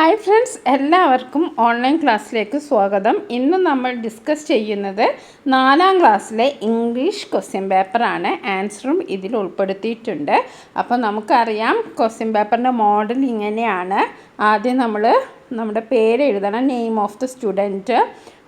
Hi friends, എല്ലാവർക്കും online ക്ലാസ്സിലേക്ക് സ്വാഗതം. ഇന്ന് നമ്മൾ ഡിസ്കസ് ചെയ്യുന്നത് 4ാം ക്ലാസ്സിലെ ഇംഗ്ലീഷ് ക്വസ്റ്റ്യൻ പേപ്പറാണ്. ആൻസറും ഇതിൽ ഉൾപ്പെടുത്തിയിട്ടുണ്ട്. അപ്പോൾ നമുക്കറിയാം ക്വസ്റ്റ്യൻ പേപ്പറിൻ്റെ മോഡൽ ഇങ്ങനെയാണ്. ആദ്യം നമ്മുടെ പേര് എഴുതണം, നെയിം ഓഫ് ദ സ്റ്റുഡൻറ്റ്,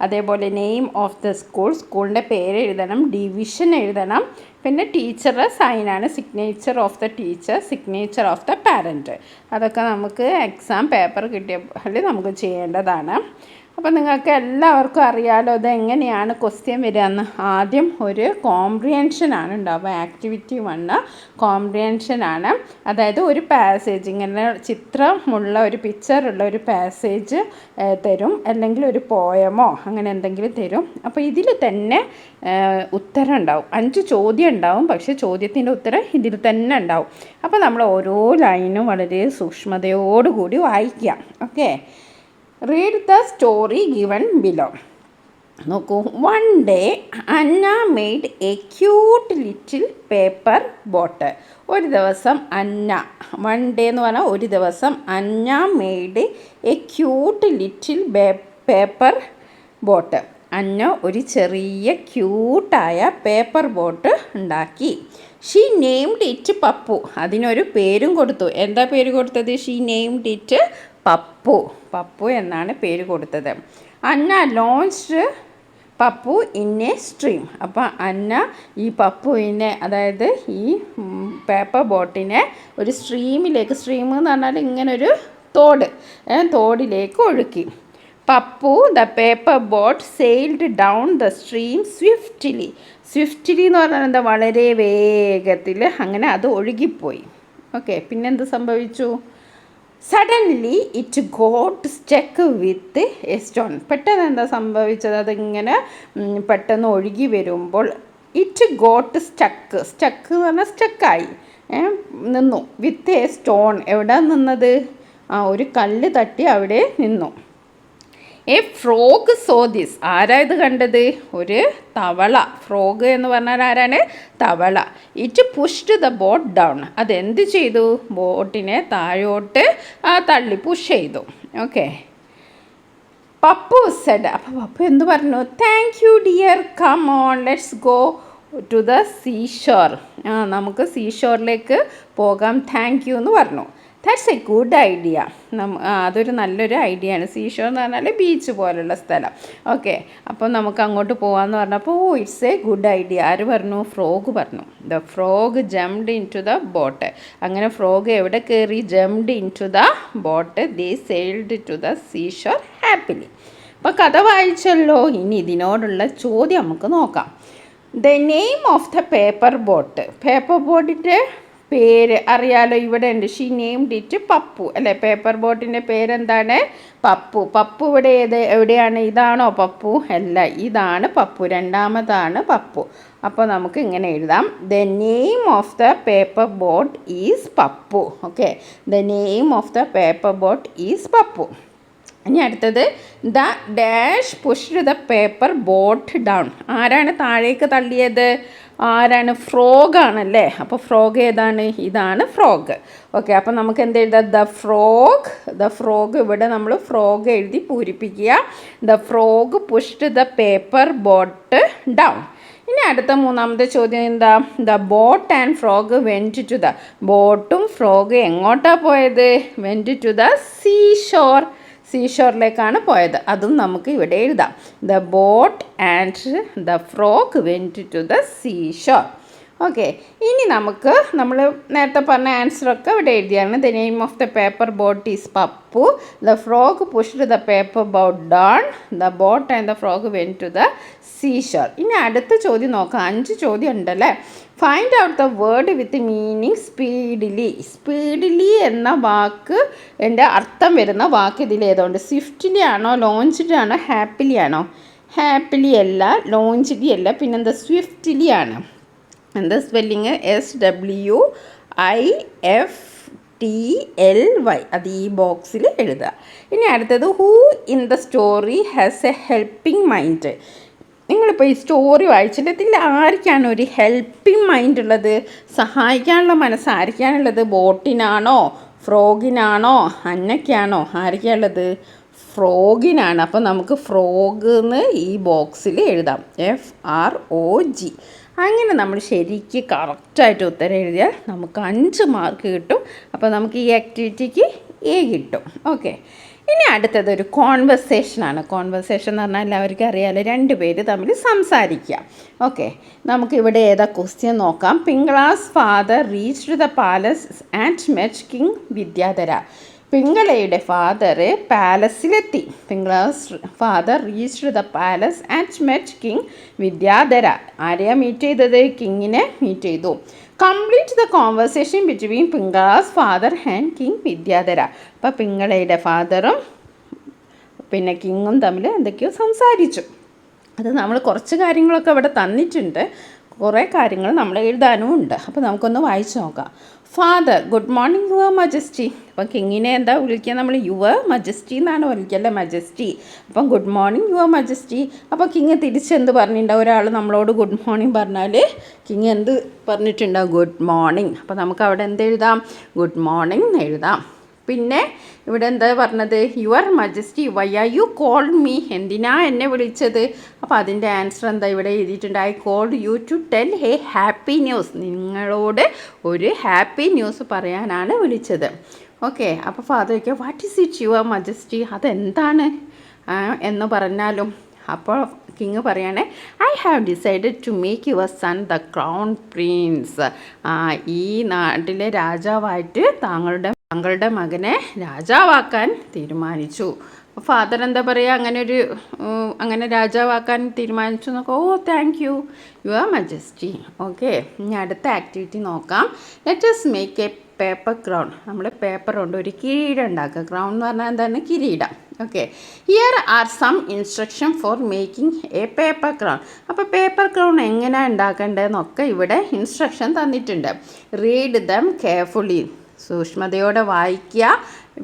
അതേപോലെ നെയിം ഓഫ് ദ സ്കൂളിൻ്റെ പേര് എഴുതണം, ഡിവിഷൻ എഴുതണം, പിന്നെ ടീച്ചറുടെ സൈനാണ്, signature of the teacher, signature of the parent. അതൊക്കെ നമുക്ക് എക്സാം പേപ്പർ കിട്ടിയപ്പോൾ നമുക്ക് ചെയ്യേണ്ടതാണ്. അപ്പോൾ നിങ്ങൾക്ക് എല്ലാവർക്കും അറിയാമല്ലോ ഇതെങ്ങനെയാണ് ക്വസ്റ്റ്യൻ വരികയെന്ന്. ആദ്യം ഒരു കോംപ്രിഹെൻഷനാണ് ഉണ്ടാവുക. ആക്ടിവിറ്റി 1 കോംപ്രിഹെൻഷനാണ്. അതായത് ഒരു പാസേജ്, ഇങ്ങനെ ചിത്രമുള്ള ഒരു പിക്ചറുള്ള ഒരു പാസേജ് തരും, അല്ലെങ്കിൽ ഒരു പോയമോ അങ്ങനെ എന്തെങ്കിലും തരും. അപ്പോൾ ഇതിൽ തന്നെ ഉത്തരം ഉണ്ടാവും. 5 ചോദ്യം ഉണ്ടാവും, പക്ഷേ ചോദ്യത്തിൻ്റെ ഉത്തരം ഇതിൽ തന്നെ ഉണ്ടാവും. അപ്പോൾ നമ്മൾ ഓരോ ലൈനും വളരെ സൂക്ഷ്മതയോടുകൂടി വായിക്കാം. Okay, read the story given below. നോക്കൂ. One day Anna made a cute little paper boat. ഒരു ദിവസം one day എന്ന് പറഞ്ഞാൽ ഒരു ദിവസം Anna made a cute little paper boat. അന്ന ഒരു ചെറിയ ക്യൂട്ടായ പേപ്പർ ബോട്ട് ഉണ്ടാക്കി. She named it Pappu. അതിനൊരു പേരും കൊടുത്തു. എന്താ പേര് കൊടുത്തത്? ഷീ നെയിംഡ് ഇറ്റ് പപ്പു എന്നാണ് പേര് കൊടുത്തത്. Anna launched Pappu in a stream. അപ്പോൾ അന്ന ഈ പപ്പുവിനെ, അതായത് ഈ പേപ്പർ ബോട്ടിനെ ഒരു സ്ട്രീമിലേക്ക്, സ്ട്രീം എന്ന് പറഞ്ഞാൽ ഇങ്ങനൊരു തോടിലേക്ക് ഒഴുക്കി. Pappu the paper boat sailed down the stream swiftly എന്ന് പറഞ്ഞാൽ എന്താ, വളരെ വേഗത്തിൽ അങ്ങനെ അത് ഒഴുകിപ്പോയി. ഓക്കെ, പിന്നെന്ത് സംഭവിച്ചു? Suddenly it got stuck with a stone. പെട്ടെന്ന് എന്താ സംഭവിച്ചത്? അതിങ്ങനെ പെട്ടെന്ന് ഒഴുകി വരുമ്പോൾ ഇറ്റ് ഗോട്ട് സ്റ്റക്ക് എന്ന് പറഞ്ഞാൽ സ്റ്റക്കായി, നിന്നു. With a stone. എവിടെ നിന്നത്? ഒരു കല്ല് തട്ടി അവിടെ നിന്നു. A frog so this. ആരാ ഇത് കണ്ടത്? ഒരു തവള. ഫ്രോഗ് എന്ന് പറഞ്ഞാൽ ആരാണ്? തവള. It pushed the boat down. അതെന്ത് ചെയ്തു? ബോട്ടിനെ താഴോട്ട് തള്ളി പുഷ് ചെയ്തു. Okay, Pappu said. അപ്പോൾ പപ്പു എന്ത് പറഞ്ഞു? Thank you dear, come on let's go to the seashore. നമുക്ക് സീഷോറിലേക്ക് പോകാം, താങ്ക് യു എന്ന് പറഞ്ഞു. That's a good idea. അതൊരു നല്ലൊരു ഐഡിയ ആണ്. സീഷോർ എന്ന് പറഞ്ഞാൽ ബീച്ച് പോലുള്ള സ്ഥലം. ഓക്കെ, അപ്പോൾ നമുക്ക് അങ്ങോട്ട് പോകാമെന്ന് പറഞ്ഞപ്പോൾ ഇറ്റ്സ് എ ഗുഡ് ഐഡിയ. ആര് പറഞ്ഞു? ഫ്രോഗ് പറഞ്ഞു. The frog jumped into the boat. അങ്ങനെ ഫ്രോഗ് എവിടെ കയറി? Jumped into the boat. They sailed to the seashore happily. അപ്പോൾ കഥ വായിച്ചല്ലോ. ഇനി ഇതിനോടുള്ള ചോദ്യം നമുക്ക് നോക്കാം. The name of the paper boat. Paper ബോട്ടിൻ്റെ പേര് അറിയാലോ, ഇവിടെ ഉണ്ട്. ഷീ നെയിംഡ് ഇറ്റ് പപ്പു, അല്ലേ? പേപ്പർ ബോട്ടിൻ്റെ പേരെന്താണ്? പപ്പു ഇവിടെ എവിടെയാണ്? ഇതാണോ പപ്പു? അല്ല, ഇതാണ് പപ്പു. രണ്ടാമതാണ് പപ്പു. അപ്പോൾ നമുക്ക് ഇങ്ങനെ എഴുതാം. The name of the paper boat is Pappu. Okay, the name of the paper boat is Pappu. ഇനി അടുത്തത്, the dash pushed the paper boat down. ആരാണ് താഴേക്ക് തള്ളിയത്? ആരാണ്? ഫ്രോഗ് ആണല്ലേ. അപ്പോൾ ഫ്രോഗ് ഏതാണ്? ഇതാണ് ഫ്രോഗ്. ഓക്കെ, അപ്പോൾ നമുക്ക് എന്ത് എഴുതാം? ദ ഫ്രോഗ് ഇവിടെ നമ്മൾ ഫ്രോഗ് എഴുതി പൂരിപ്പിക്കുക. The frog pushed the paper boat down. ഇനി അടുത്ത മൂന്നാമത്തെ ചോദ്യം എന്താ? The boat and frog went to the. ബോട്ടും ഫ്രോഗ് എങ്ങോട്ടാണ് പോയത്? വെൻറ്റ് ടു ദ സീഷോറിലേക്കാണ് പോയത്. അതും നമുക്ക് ഇവിടെ എഴുതാം. The boat and the frog went to the seashore. Okay, ഇനി നമ്മൾ നേരത്തെ പറഞ്ഞ ആൻസറൊക്കെ ഇവിടെ എഴുതിയാണ്. The name of the paper boat is Pappu. The frog pushed the paper boat down. The boat and the frog went to the seashore. ഇനി അടുത്ത ചോദ്യം നോക്കാം. 5 ചോദ്യം ഉണ്ടല്ലേ. Find out the word with meaning speedily എന്ന വാക്ക് എൻ്റെ അർത്ഥം വരുന്ന വാക്ക് ഇതിലേതുണ്ട്? സ്വിഫ്റ്റ്ലി ആണോ, ലോഞ്ച്ഡ് ആണോ, ഹാപ്പിലി ആണോ? ഹാപ്പിലി അല്ല, ലോഞ്ച്ഡി അല്ല, പിന്നെന്താ? സ്വിഫ്റ്റ്ലി ആണ്. എന്താ സ്പെല്ലിങ്? SWIFTLY. അത് ഈ ബോക്സിൽ എഴുതുക. ഇനി അടുത്തത്, who in the story has A helping mind. നിങ്ങളിപ്പോൾ ഈ സ്റ്റോറി വായിച്ചിട്ട് ഇതിൽ ആർക്കാണ് ഒരു ഹെൽപ്പിംഗ് മൈൻഡ് ഉള്ളത്? സഹായിക്കാനുള്ള മനസ്സ് ആർക്കാണുള്ളത്? ബോട്ടിനാണോ, ഫ്രോഗിനാണോ അന്നയ്ക്കാണോ ആരൊക്കെയുള്ളത്? ഫ്രോഗിനാണ്. അപ്പോൾ നമുക്ക് ഫ്രോഗ് എന്ന് ഈ ബോക്സിൽ എഴുതാം, FROG. അങ്ങനെ നമ്മൾ ശരിക്ക് കറക്റ്റായിട്ട് ഉത്തരം എഴുതിയാൽ നമുക്ക് 5 മാർക്ക് കിട്ടും. അപ്പോൾ നമുക്ക് ഈ ആക്ടിവിറ്റിക്ക് A കിട്ടും. ഓക്കെ, ഇനി അടുത്തത് ഒരു കോൺവെർസേഷനാണ്. കോൺവെർസേഷൻ എന്ന് പറഞ്ഞാൽ എല്ലാവർക്കും അറിയാമല്ലോ, 2 പേര് തമ്മിൽ സംസാരിക്കുക. ഓക്കെ, നമുക്കിവിടെ ഏതാ ക്വസ്റ്റ്യൻ നോക്കാം. Pingala's father reached the palace and met king Vidyadhara. പിങ്കളയുടെ ഫാദർ പാലസിലെത്തി. Pingala's father reached the palace and met king Vidyadhara. ആരെയാണ് മീറ്റ് ചെയ്തത്? കിങ്ങിനെ മീറ്റ് ചെയ്തു. Complete the conversation between Pingala's father and king Vidyadhara. അപ്പോൾ പിങ്കളയുടെ ഫാദറും പിന്നെ കിങ്ങും തമ്മിൽ എന്തൊക്കെയോ സംസാരിച്ചു. അത് നമ്മൾ കുറച്ച് കാര്യങ്ങളൊക്കെ ഇവിടെ തന്നിട്ടുണ്ട്, കുറേ കാര്യങ്ങൾ നമ്മൾ എഴുതാനും ഉണ്ട്. അപ്പോൾ നമുക്കൊന്ന് വായിച്ചു നോക്കാം. Father, good morning your majesty. അപ്പം കിങ്ങിനെ എന്താ വിളിക്കുക? നമ്മൾ യുവർ മജസ്റ്റി എന്നാണ് വിളിക്കുക അല്ലേ, മജസ്റ്റി. അപ്പം ഗുഡ് മോർണിംഗ് യുവർ മജസ്റ്റി. അപ്പോൾ കിങ് തിരിച്ചെന്ത് പറഞ്ഞിട്ടുണ്ടാവും? ഒരാൾ നമ്മളോട് ഗുഡ് മോർണിംഗ് പറഞ്ഞാൽ കിങ് എന്ത് പറഞ്ഞിട്ടുണ്ടാവും? Good morning. അപ്പോൾ നമുക്ക് അവിടെ എന്ത് എഴുതാം? ഗുഡ് മോർണിംഗ് എന്ന് എഴുതാം. പിന്നെ ഇവിടെ എന്താ പറഞ്ഞത്? Your majesty why are you called me. എന്തിനാ എന്നെ വിളിച്ചത്? അപ്പോൾ അതിൻ്റെ ആൻസർ എന്താ ഇവിടെ എഴുതിയിട്ടുണ്ട്? I called you to tell a happy news. നിങ്ങളോട് ഒരു ഹാപ്പി ന്യൂസ് പറയാനാണ് വിളിച്ചത്. ഓക്കെ, അപ്പോൾ ഫാദർ ചോദിക്കുക, what is it your majesty? അതെന്താണ് എന്ന് പറഞ്ഞാലും. അപ്പോൾ കിങ് പറയാണ്, I have decided to make your son the crown prince. ഈ നാട്ടിലെ രാജാവായിട്ട് താങ്കളുടെ മകനെ രാജാവാക്കാൻ തീരുമാനിച്ചു. ഫാദർ എന്താ പറയുക? അങ്ങനെ രാജാവാക്കാൻ തീരുമാനിച്ചു എന്നൊക്കെ. Oh, thank you your majesty. Okay, ഇനി അടുത്ത ആക്ടിവിറ്റി നോക്കാം. Let us make a paper crown. നമ്മൾ പേപ്പർ കൊണ്ട് ഒരു കിരീടം ഉണ്ടാക്കുക. ക്രൗൺ എന്ന് പറഞ്ഞാൽ എന്താണ്? കിരീടം. Okay, here are some instruction for making a paper crown. അപ്പോൾ പേപ്പർ ക്രൗൺ എങ്ങനെയാണ് ഉണ്ടാക്കേണ്ടതെന്നൊക്കെ ഇവിടെ ഇൻസ്ട്രക്ഷൻ തന്നിട്ടുണ്ട്. Read them carefully. സൂക്ഷ്മതയോടെ വായിക്കുക.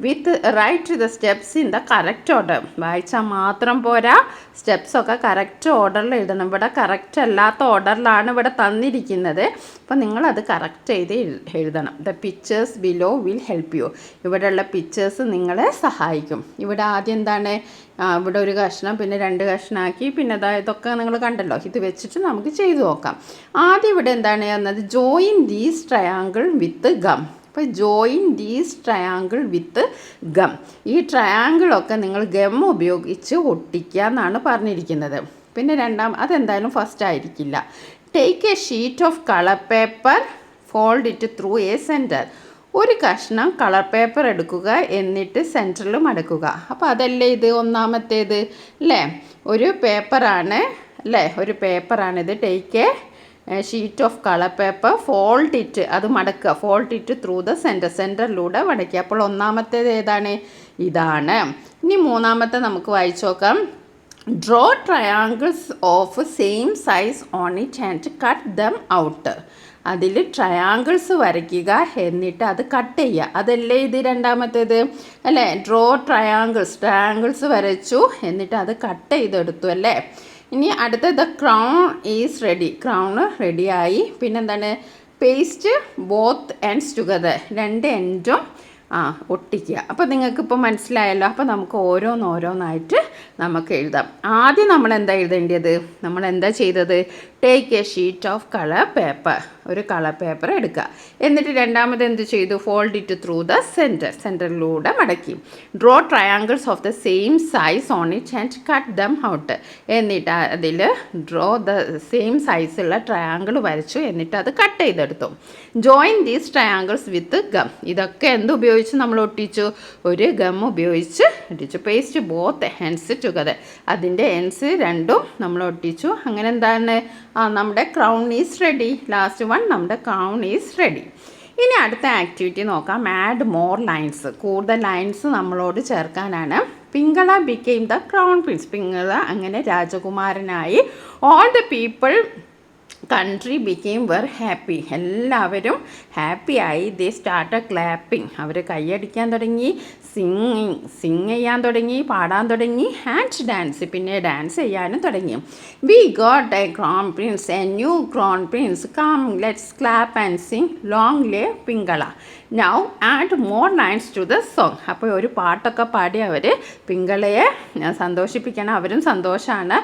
With write the steps in the correct order. വായിച്ചാൽ മാത്രം പോരാ, സ്റ്റെപ്സൊക്കെ കറക്റ്റ് ഓർഡറിൽ എഴുതണം. ഇവിടെ കറക്റ്റ് അല്ലാത്ത ഓർഡറിലാണ് ഇവിടെ തന്നിരിക്കുന്നത്. അപ്പോൾ നിങ്ങളത് കറക്റ്റ് ചെയ്ത് എഴുതണം. The pictures below will help you. ഇവിടെയുള്ള പിക്ചേഴ്സ് നിങ്ങളെ സഹായിക്കും. ഇവിടെ ആദ്യം എന്താണ്? ഇവിടെ ഒരു കഷ്ണം, പിന്നെ 2 കഷ്ണമാക്കി, പിന്നെ ഇതൊക്കെ നിങ്ങൾ കണ്ടല്ലോ. ഇത് വെച്ചിട്ട് നമുക്ക് ചെയ്തു നോക്കാം. ആദ്യം ഇവിടെ എന്താണ് എന്നത്? Join these triangle with gum. അപ്പോൾ join these triangle with gum. ഈ ട്രയാങ്കിളൊക്കെ നിങ്ങൾ ഗം ഉപയോഗിച്ച് ഒട്ടിക്കുക എന്നാണ് പറഞ്ഞിരിക്കുന്നത്. പിന്നെ അതെന്തായാലും ഫസ്റ്റ് ആയിരിക്കില്ല. Take a sheet of colour paper, fold it through A centre. ഒരു കഷ്ണം കളർ പേപ്പർ എടുക്കുക, എന്നിട്ട് സെൻറ്ററിൽ മടക്കുക. അപ്പോൾ അതല്ലേ ഇത് ഒന്നാമത്തേത് അല്ലേ? ഒരു പേപ്പറാണ് അല്ലേ? ഒരു പേപ്പറാണിത്. Take a sheet of colour paper, fold it, അത് മടക്കുക. ഫോൾഡ് ഇറ്റ് ത്രൂ ദ സെൻറ്ററിലൂടെ മടക്കുക. അപ്പോൾ ഒന്നാമത്തേത് ഏതാണ്? ഇതാണ്. ഇനി മൂന്നാമത്തെ നമുക്ക് വായിച്ചു നോക്കാം. Draw triangles of same size on it and cut them out. അതിൽ ട്രയാങ്കിൾസ് വരയ്ക്കുക, എന്നിട്ട് അത് കട്ട് ചെയ്യുക. അതല്ലേ ഇത് രണ്ടാമത്തേത് അല്ലേ? ഡ്രോ ട്രയാങ്കിൾസ് വരച്ചു, എന്നിട്ട് അത് കട്ട് ചെയ്തെടുത്തു അല്ലേ? ഇനി അടുത്തത് ക്രൗൺ ഈസ് റെഡി. ക്രൗണ് റെഡിയായി. പിന്നെന്താണ്? Paste both ends together. 2 എൻഡും ഒട്ടിക്കുക. അപ്പോൾ നിങ്ങൾക്കിപ്പോൾ മനസ്സിലായല്ലോ. അപ്പോൾ നമുക്ക് ഓരോന്നായിട്ട് നമുക്ക് എഴുതാം. ആദ്യം നമ്മൾ എന്താ എഴുതേണ്ടത്? നമ്മൾ എന്താ ചെയ്തത്? Take a sheet of colour paper. ഒരു കളർ പേപ്പർ എടുക്കുക. എന്നിട്ട് രണ്ടാമത് എന്ത് ചെയ്തു? ഫോൾഡ് ഇറ്റ് ത്രൂ ദ സെൻറ്ററിലൂടെ മടക്കി. Draw triangles of the same size on it and cut them out. എന്നിട്ട് അതിൽ ഡ്രോ ദ സെയിം സൈസുള്ള ട്രയാങ്കിൾ വരച്ചു, എന്നിട്ട് അത് കട്ട് ചെയ്തെടുത്തു. Join these triangles with gum. ഇതൊക്കെ എന്തുപയോഗിച്ച് നമ്മൾ ഒട്ടിച്ചു? ഒരു ഗം ഉപയോഗിച്ച് ഒട്ടിച്ചു. Paste both ends together. അതിൻ്റെ എൻഡ്സ് രണ്ടും നമ്മൾ ഒട്ടിച്ചു. അങ്ങനെ എന്താണ്? നമ്മുടെ crown is ready. Last one, നമ്മുടെ ക്രൗൺ ഈസ് റെഡി. ഇനി അടുത്ത ആക്ടിവിറ്റി നോക്കാം. Add more lines. കൂടുതൽ ലൈൻസ് നമ്മളോട് ചേർക്കാനാണ്. Pingala became the crown prince. Pingala അങ്ങനെ രാജകുമാരനായി. All the people country became very happy. എല്ലാവരും ഹാപ്പിയായി. ദേ സ്റ്റാർട്ടഡ് ക്ലാപ്പിംഗ്. അവർ കൈയടിക്കാൻ തുടങ്ങി. സിങ് ചെയ്യാൻ തുടങ്ങി, പാടാൻ തുടങ്ങി. ആൻഡ് ഡാൻസ്, പിന്നെ ഡാൻസ് ചെയ്യാനും തുടങ്ങി. We got a crown prince, a new crown prince. Come let's clap and sing long live Pingala. Now add more lines to the song. അപ്പോൾ ഒരു പാട്ടൊക്കെ പാടി അവർ പിങ്കളയെ സന്തോഷിപ്പിക്കണം. അവരും സന്തോഷമാണ്,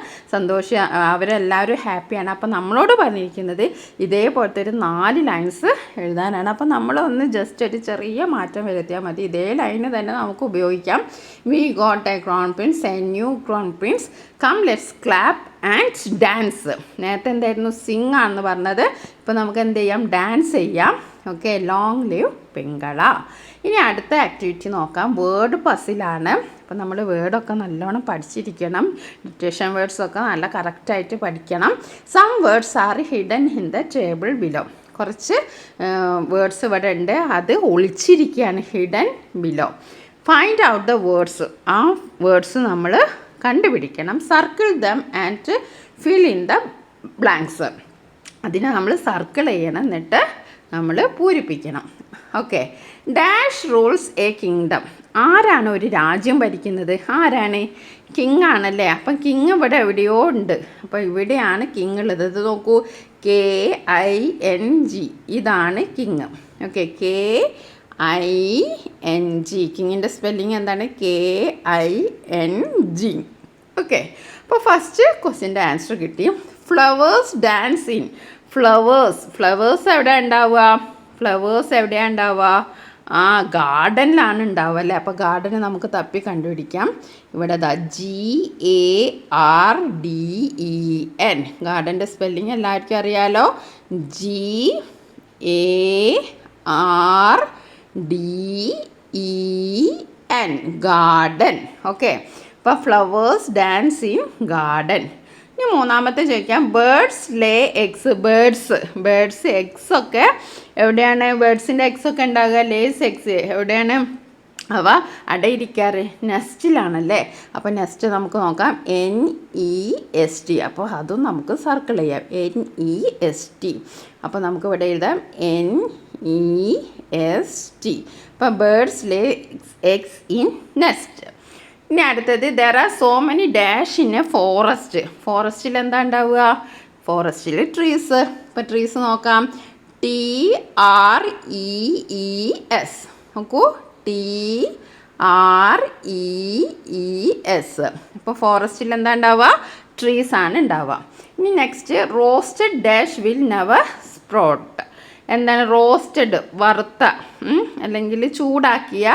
അവരെല്ലാവരും ഹാപ്പിയാണ്. അപ്പോൾ നമ്മളോട് പറഞ്ഞിരിക്കുന്നത് ഇതേപോലത്തെ ഒരു 4 ലൈൻസ് എഴുതാനാണ്. അപ്പോൾ നമ്മളൊന്ന് ജസ്റ്റ് ഒരു ചെറിയ മാറ്റം വരുത്തിയാൽ മതി. ഇതേ ലൈന് തന്നെ നമുക്ക് ഉപയോഗിക്കാം. We got a crown prince, a new crown prince, come let's clap and dance. നേരത്തെ എന്തായിരുന്നു, സിംഗ് ആണെന്ന് പറഞ്ഞത്. ഇപ്പോൾ നമുക്ക് എന്ത് ചെയ്യാം, ഡാൻസ് ചെയ്യാം. ഓക്കെ, ലോങ് ലിവ് പിങ്കള. ഇനി അടുത്ത ആക്ടിവിറ്റി നോക്കാം. വേർഡ് പസിലാണ്. അപ്പോൾ നമ്മൾ വേർഡൊക്കെ നല്ലോണം പഠിച്ചിരിക്കണം. ഡിക്റ്റേഷൻ വേർഡ്സൊക്കെ നല്ല കറക്റ്റായിട്ട് പഠിക്കണം. Some words are hidden in the table below. കുറച്ച് വേർഡ്സ് ഇവിടെ ഉണ്ട്, അത് ഒളിച്ചിരിക്കുകയാണ്, hidden below. Find out the words. ആ വേർഡ്സ് നമ്മൾ കണ്ടുപിടിക്കണം. Circle them and fill in the blanks. അതിനെ നമ്മൾ സർക്കിൾ ചെയ്യണം, എന്നിട്ട് നമ്മൾ പൂരിപ്പിക്കണം. Okay. Dash rules a kingdom. ആരാണ് ഒരു രാജ്യം ഭരിക്കുന്നത്? ആരാണ്? കിങ് ആണല്ലേ. അപ്പം കിങ് ഇവിടെ എവിടെയോ ഉണ്ട്. അപ്പോൾ ഇവിടെയാണ് കിങ് ഉള്ളത്. ഇത് നോക്കൂ, KING. ഇതാണ് കിങ്. Okay, KING. കിങ്ങിൻ്റെ സ്പെല്ലിങ് എന്താണ്? KING. ഓക്കെ. അപ്പോൾ ഫസ്റ്റ് ക്വസ്റ്റ്യൻ്റെ ആൻസർ കിട്ടി. Flowers dance in. ഫ്ലവേഴ്സ് എവിടെയാണ് ഉണ്ടാവുക? എവിടെയാണ് ഉണ്ടാവുക? ഗാർഡനിലാണ് ഉണ്ടാവുക അല്ലേ. അപ്പോൾ ഗാർഡന് നമുക്ക് തപ്പി കണ്ടുപിടിക്കാം. ഇവിടെ GARDEN. ഗാർഡൻ്റെ സ്പെല്ലിങ് എല്ലാവർക്കും അറിയാലോ. GARDEN, garden. ഓക്കെ. അപ്പോൾ ഫ്ലവേഴ്സ് ഡാൻസ് ഇൻ ഗാർഡൻ. ഇനി മൂന്നാമത്തെ ചോദിക്കാം. Birds lay eggs. Birds eggs ഒക്കെ എവിടെയാണ്? ബേർഡ്സിൻ്റെ എഗ്സ് ഒക്കെ ഉണ്ടാകുക, ലേസ് എഗ്സ് എവിടെയാണ് അവ അടയിരിക്കാറ്? നെസ്റ്റിലാണല്ലേ. അപ്പോൾ നെസ്റ്റ് നമുക്ക് നോക്കാം, NEST. അപ്പോൾ അതും നമുക്ക് സർക്കിൾ ചെയ്യാം, NEST. അപ്പോൾ നമുക്ക് ഇവിടെ എഴുതാം NEST. അപ്പോൾ birds lay eggs in nest. ഇനി അടുത്തത്, there are so many dash in a forest. ഫോറസ്റ്റിൽ എന്താ ഉണ്ടാവുക? ഫോറസ്റ്റിൽ ട്രീസ്. ഇപ്പോൾ ട്രീസ് നോക്കാം, TREES. നോക്കൂ, TREES. അപ്പോൾ ഫോറസ്റ്റിൽ എന്താ ഉണ്ടാവുക? ട്രീസ് ആണ് ഉണ്ടാവുക. ഇനി next, roasted dash will never sprout. എന്താണ് റോസ്റ്റഡ്? വറുത്ത അല്ലെങ്കിൽ ചൂടാക്കിയ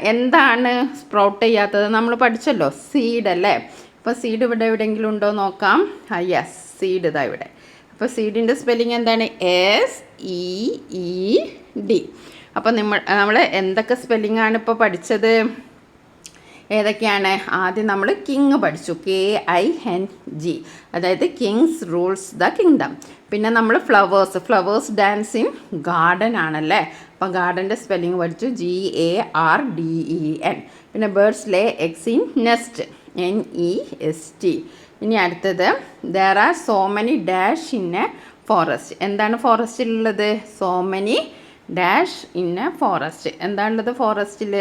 എന്താണ് സ്പ്രൗട്ട് ചെയ്യാത്തത്? നമ്മൾ പഠിച്ചല്ലോ, സീഡ് അല്ലേ. അപ്പോൾ സീഡ് ഇവിടെ എവിടെയെങ്കിലും ഉണ്ടോ നോക്കാം. യെസ്, സീഡ് ഇതാ ഇവിടെ. അപ്പോൾ സീഡിൻ്റെ സ്പെല്ലിംഗ് എന്താണ്? SEED. അപ്പോൾ നമ്മൾ എന്തൊക്കെ സ്പെല്ലിംഗ് ആണ് ഇപ്പോൾ പഠിച്ചത്? ഏതൊക്കെയാണ്? ആദ്യം നമ്മൾ കിങ് പഠിച്ചു, KING, അതായത് കിങ്സ് റൂൾസ് ദ കിങ്ഡം. പിന്നെ നമ്മൾ ഫ്ലവേഴ്സ് ഡാൻസ് ഇൻ ഗാർഡൻ ആണല്ലേ. അപ്പം ഗാർഡൻ്റെ സ്പെല്ലിംഗ് പഠിച്ചു, GARDEN. പിന്നെ birds lay eggs in nest, NEST. ഇനി അടുത്തത്, there are so many dash in a forest. എന്താണ് ഫോറസ്റ്റിലുള്ളത്? So many dash in a forest. എന്താണുള്ളത് ഫോറസ്റ്റിൽ?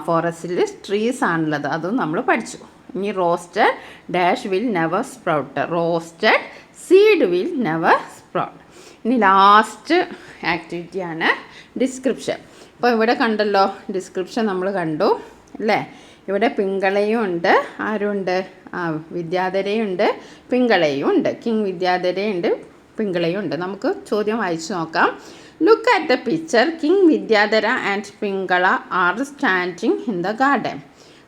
ഫോറസ്റ്റിൽ ട്രീസ് ആണുള്ളത്, അതും നമ്മൾ പഠിച്ചു. ഇനി roasted dash will never sprout. Roasted seed will never sprout. ഇനി ലാസ്റ്റ് ആക്ടിവിറ്റിയാണ് ഡിസ്ക്രിപ്ഷൻ. അപ്പോൾ ഇവിടെ കണ്ടല്ലോ, ഡിസ്ക്രിപ്ഷൻ നമ്മൾ കണ്ടു അല്ലേ. ഇവിടെ പിങ്കളയും ഉണ്ട്, ആരുണ്ട്? വിദ്യാധരയും ഉണ്ട്, പിങ്കളയും ഉണ്ട്. കിങ് വിദ്യാധരയുണ്ട്, പിങ്കളയും ഉണ്ട്. നമുക്ക് ചോദ്യം വായിച്ചു നോക്കാം. Look at the picture. King Vidyadhara and Pingala are standing in the garden.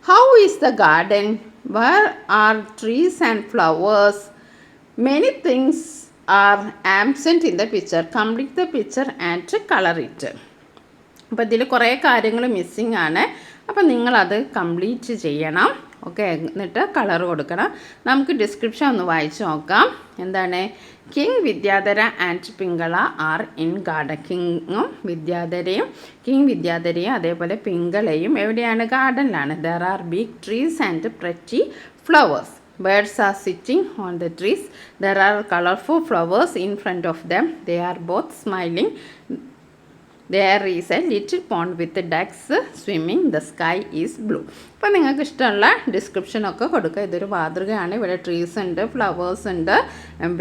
How is the garden? Where are trees and flowers? Many things are absent in the picture. Complete the picture and color it. അപ്പോൾ ഇതിൽ കുറേ കാര്യങ്ങൾ missing ആണ്. അപ്പോൾ നിങ്ങളത് complete ചെയ്യണം. Okay, എന്നിട്ട് colour കൊടുക്കണം. നമുക്ക് ഡിസ്ക്രിപ്ഷൻ ഒന്ന് വായിച്ച് നോക്കാം. എന്താണ്? King Vidyadhara and Pingala are in garden. King വിദ്യാധരയും അതേപോലെ പിങ്കളയും എവിടെയാണ്? ഗാർഡനിലാണ്. There are big trees and pretty flowers. Birds are sitting on the trees. There are colorful flowers in front of them. They are both smiling. There is a little pond with ducks swimming, the sky is blue. അപ്പോൾ നിങ്ങൾക്ക് ഇഷ്ടമുള്ള ഡിസ്ക്രിപ്ഷനൊക്കെ കൊടുക്കുക. ഇതൊരു മാതൃകയാണ്. ഇവിടെ trees ഉണ്ട്, flowers ഉണ്ട്,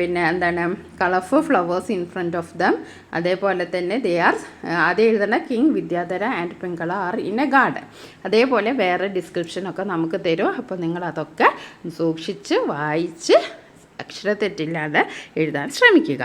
പിന്നെ എന്താണ് colourful flowers in front of them. അതേപോലെ തന്നെ ദേ ആർ ആദ്യം എഴുതേണ്ട king Vidyadhara and Pingala are in a garden. അതേപോലെ വേറെ ഡിസ്ക്രിപ്ഷനൊക്കെ നമുക്ക് തരും. അപ്പോൾ നിങ്ങളതൊക്കെ സൂക്ഷിച്ച് വായിച്ച് അക്ഷരത്തെറ്റില്ലാതെ എഴുതാൻ ശ്രമിക്കുക.